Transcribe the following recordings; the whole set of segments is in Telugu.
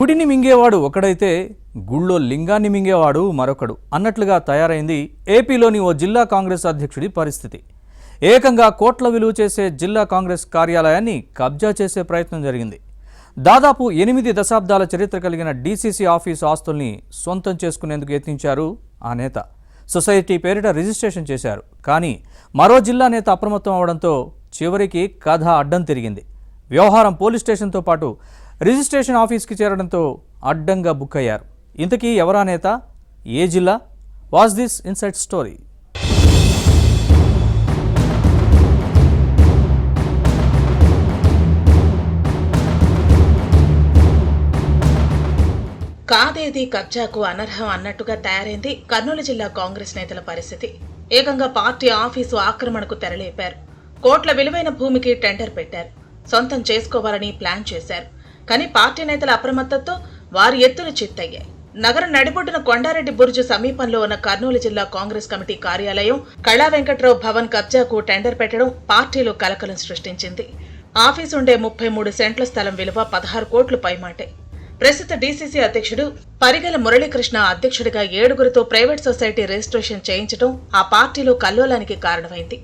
గుడిని మింగేవాడు ఒకడైతే గుళ్ళో లింగాన్ని మింగేవాడు మరొకడు అన్నట్లుగా తయారైంది ఏపీలోని ఓ జిల్లా కాంగ్రెస్ అధ్యక్షుడి పరిస్థితి. ఏకంగా కోట్ల విలువ చేసే జిల్లా కాంగ్రెస్ కార్యాలయాన్ని కబ్జా చేసే ప్రయత్నం జరిగింది. దాదాపు 8 దశాబ్దాల చరిత్ర కలిగిన డీసీసీ ఆఫీసు ఆస్తుల్ని సొంతం చేసుకునేందుకు యత్నించారు ఆ నేత. సొసైటీ పేరిట రిజిస్ట్రేషన్ చేశారు. కానీ మరో జిల్లా నేత అప్రమత్తం అవడంతో చివరికి కథ అడ్డం తిరిగింది. వ్యవహారం పోలీస్ స్టేషన్తో పాటు రిజిస్ట్రేషన్ ఆఫీస్కి చేరడంతో అడ్డంగా బుక్ అయ్యారు. ఇంతకీ ఎవరా నేత, ఏ జిల్లా? Watch this inside story. కాదేది కబ్జాకు అనర్హం అన్నట్టుగా తయారైంది కర్నూలు జిల్లా కాంగ్రెస్ నేతల పరిస్థితి. ఏకంగా పార్టీ ఆఫీసు ఆక్రమణకు తెరలేపారు. కోట్ల విలువైన భూమికి టెండర్ పెట్టారు. సొంతం చేసుకోవాలని ప్లాన్ చేశారు. కానీ పార్టీ నేతల అప్రమత్తతో వారి ఎత్తులు చిత్తయ్యాయి. నగరం నడిబొడ్డున కొండారెడ్డి బురుజు సమీపంలో ఉన్న కర్నూలు జిల్లా కాంగ్రెస్ కమిటీ కార్యాలయం కళా వెంకట్రావు భవన్ కబ్జాకు టెండర్ పెట్టడం పార్టీలో కలకలం సృష్టించింది. ఆఫీసు ఉండే 33 సెంట్ల స్థలం విలువ 16 కోట్లు పైమాటే. ప్రస్తుత డీసీసీ అధ్యక్షుడు పరిగెల మురళీకృష్ణ అధ్యక్షుడిగా 7గురితో ప్రైవేట్ సొసైటీ రిజిస్ట్రేషన్ చేయించడం ఆ పార్టీలో కల్లోలానికి కారణమైంది.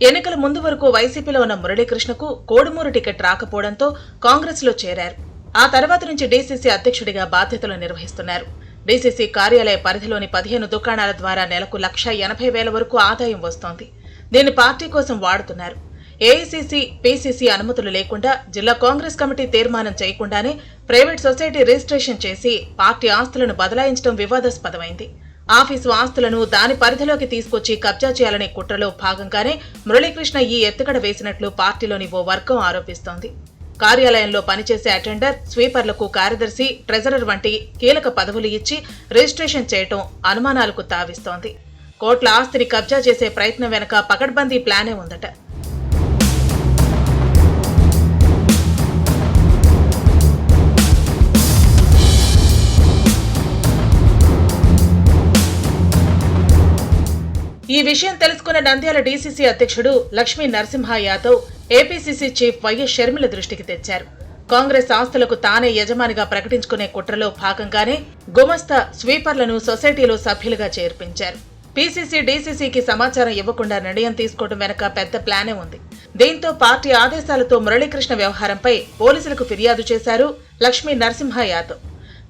ఎన్నికల ముందు వరకు వైసీపీలో ఉన్న మురళీకృష్ణకు కోడుమూరు టికెట్ రాకపోవడంతో కాంగ్రెస్ లో చేరారు. ఆ తర్వాత నుంచి డీసీసీ అధ్యక్షుడిగా బాధ్యతలు నిర్వహిస్తున్నారు. డీసీసీ కార్యాలయ పరిధిలోని 15 దుకాణాల ద్వారా నెలకు 1,80,000 వరకు ఆదాయం వస్తోంది. దీన్ని పార్టీ కోసం వాడుతున్నారు. ఏఐసీసీ, పీసీసీ అనుమతులు లేకుండా జిల్లా కాంగ్రెస్ కమిటీ తీర్మానం చేయకుండానే ప్రైవేట్ సొసైటీ రిజిస్ట్రేషన్ చేసి పార్టీ ఆస్తులను బదలాయించడం వివాదాస్పదమైంది. ఆఫీసు ఆస్తులను దాని పరిధిలోకి తీసుకొచ్చి కబ్జా చేయాలనే కుట్రలో భాగంగానే మురళీకృష్ణ ఈ ఎత్తుగడ వేసినట్లు పార్టీలోని ఓ వర్గం ఆరోపిస్తోంది. కార్యాలయంలో పనిచేసే అటెండర్, స్వీపర్లకు కార్యదర్శి, ట్రెజరర్ వంటి కీలక పదవులు ఇచ్చి రిజిస్ట్రేషన్ చేయటం అనుమానాలకు తావిస్తోంది. కోట్ల ఆస్తిని కబ్జా చేసే ప్రయత్నం వెనక పకడ్బందీ ప్లానే ఉందట. ఈ విషయం తెలుసుకున్న నంద్యాల డీసీసీ అధ్యక్షుడు Lakshmi Narasimha Yadav APCC chief YS Sharmila దృష్టికి తెచ్చారు. కాంగ్రెస్ ఆస్తులకు తానే యజమానిగా ప్రకటించుకునే కుట్రలో భాగంగానే గుమస్తా, స్వీపర్లను సొసైటీలో సభ్యులుగా చేర్పించారు. పీసీసీ, డీసీసీకి సమాచారం ఇవ్వకుండా నిర్ణయం తీసుకోవడం వెనక పెద్ద ప్లానే ఉంది. దీంతో పార్టీ ఆదేశాలతో మురళీకృష్ణ వ్యవహారంపై పోలీసులకు ఫిర్యాదు చేశారు లక్ష్మీ నరసింహ యాదవ్.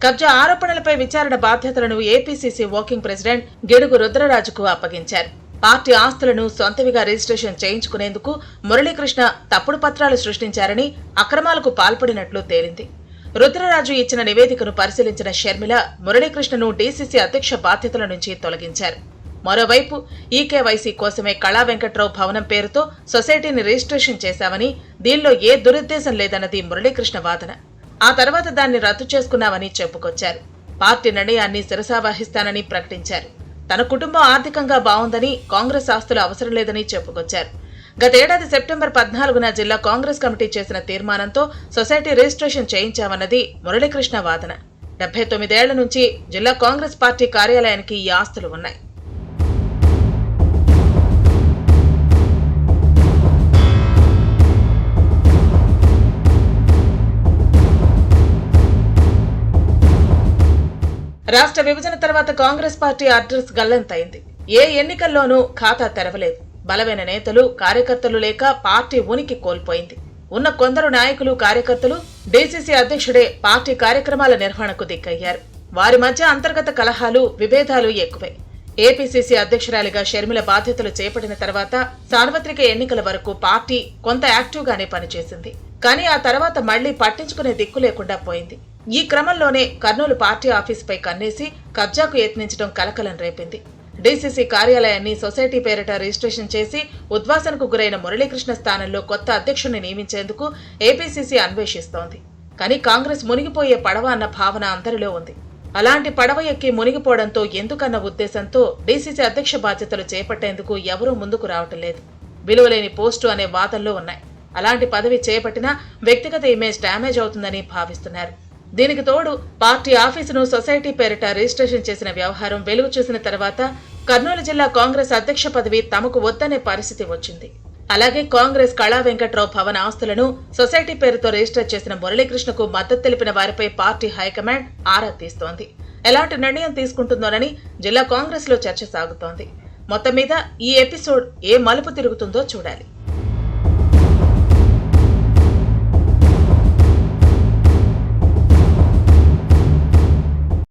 కబ్జా ఆరోపణలపై విచారణ బాధ్యతలను ఏపీసీసీ వర్కింగ్ ప్రెసిడెంట్ గిడుగు రుద్రరాజుకు అప్పగించారు. పార్టీ ఆస్తులను సొంతవిగా రిజిస్ట్రేషన్ చేయించుకునేందుకు మురళీకృష్ణ తప్పుడు పత్రాలు సృష్టించారని, అక్రమాలకు పాల్పడినట్లు తేలింది. రుద్రరాజు ఇచ్చిన నివేదికను పరిశీలించిన షర్మిల మురళీకృష్ణను డీసీసీ అధ్యక్ష బాధ్యతల నుంచి తొలగించారు. మరోవైపు ఈకేవైసీ కోసమే కళా వెంకట్రావు భవనం పేరుతో సొసైటీని రిజిస్ట్రేషన్ చేశామని, దీనిలో ఏ దురుద్దేశం లేదన్నది మురళీకృష్ణ వాదన. ఆ తర్వాత దాన్ని రద్దు చేసుకున్నామని చెప్పుకొచ్చారు. పార్టీ నిర్ణయాన్ని శిరసావహిస్తానని ప్రకటించారు. తన కుటుంబం ఆర్థికంగా బాగుందని, కాంగ్రెస్ ఆస్తులు అవసరం లేదని చెప్పుకొచ్చారు. గతేడాది సెప్టెంబర్ 14న జిల్లా కాంగ్రెస్ కమిటీ చేసిన తీర్మానంతో సొసైటీ రిజిస్ట్రేషన్ చేయించామన్నది మురళీకృష్ణ వాదన. 79 ఏళ్ల నుంచి జిల్లా కాంగ్రెస్ పార్టీ కార్యాలయానికి ఈ ఆస్తులు ఉన్నాయి. రాష్ట్ర విభజన తర్వాత కాంగ్రెస్ పార్టీ అడ్రస్ గల్లంతైంది. ఏ ఎన్నికల్లోనూ ఖాతా తెరవలేదు. బలమైన నేతలు, కార్యకర్తలు లేక పార్టీ ఉనికి కోల్పోయింది. ఉన్న కొందరు నాయకులు, కార్యకర్తలు డీసీసీ అధ్యక్షుడే పార్టీ కార్యక్రమాల నిర్వహణకు దిక్కయ్యారు. వారి మధ్య అంతర్గత కలహాలు, విభేదాలు ఎక్కువే. ఏపీసీసీ అధ్యక్షురాలిగా షర్మిల బాధ్యతలు చేపట్టిన తర్వాత సార్వత్రిక ఎన్నికల వరకు పార్టీ కొంత యాక్టివ్ గానే పనిచేసింది. కానీ ఆ తర్వాత మళ్లీ పట్టించుకునే దిక్కు లేకుండా పోయింది. ఈ క్రమంలోనే కర్నూలు పార్టీ ఆఫీసుపై కన్నేసి కబ్జాకు యత్నించడం కలకలం రేపింది. డీసీసీ కార్యాలయాన్ని సొసైటీ పేరిట రిజిస్ట్రేషన్ చేసి ఉద్వాసనకు గురైన మురళీకృష్ణ స్థానంలో కొత్త అధ్యక్షుడిని నియమించేందుకు ఏపీసీసీ అన్వేషిస్తోంది. కానీ కాంగ్రెస్ మునిగిపోయే పడవ అన్న భావన అందరిలో ఉంది. అలాంటి పడవ ఎక్కి మునిగిపోవడంతో ఎందుకన్న ఉద్దేశంతో డీసీసీ అధ్యక్ష బాధ్యతలు చేపట్టేందుకు ఎవరూ ముందుకు రావటం లేదు. విలువలేని పోస్టు అనే వాదనలు ఉన్నాయి. అలాంటి పదవి చేపట్టినా వ్యక్తిగత ఇమేజ్ డ్యామేజ్ అవుతుందని భావిస్తున్నారు. దీనికి తోడు పార్టీ ఆఫీసును సొసైటీ పేరిట రిజిస్ట్రేషన్ చేసిన వ్యవహారం వెలుగు చూసిన తర్వాత కర్నూలు జిల్లా కాంగ్రెస్ అధ్యక్ష పదవి తమకు వద్దనే పరిస్థితి వచ్చింది. అలాగే కాంగ్రెస్ కళా వెంకట్రావు భవన్ ఆస్తులను సొసైటీ పేరుతో రిజిస్టర్ చేసిన మురళీకృష్ణకు మద్దతు తెలిపిన వారిపై పార్టీ హైకమాండ్ ఆరా తీస్తోంది. ఎలాంటి నిర్ణయం తీసుకుంటుందోనని జిల్లా కాంగ్రెస్ లో చర్చ సాగుతోంది. మొత్తం మీద ఈ ఎపిసోడ్ ఏ మలుపు తిరుగుతుందో చూడాలి.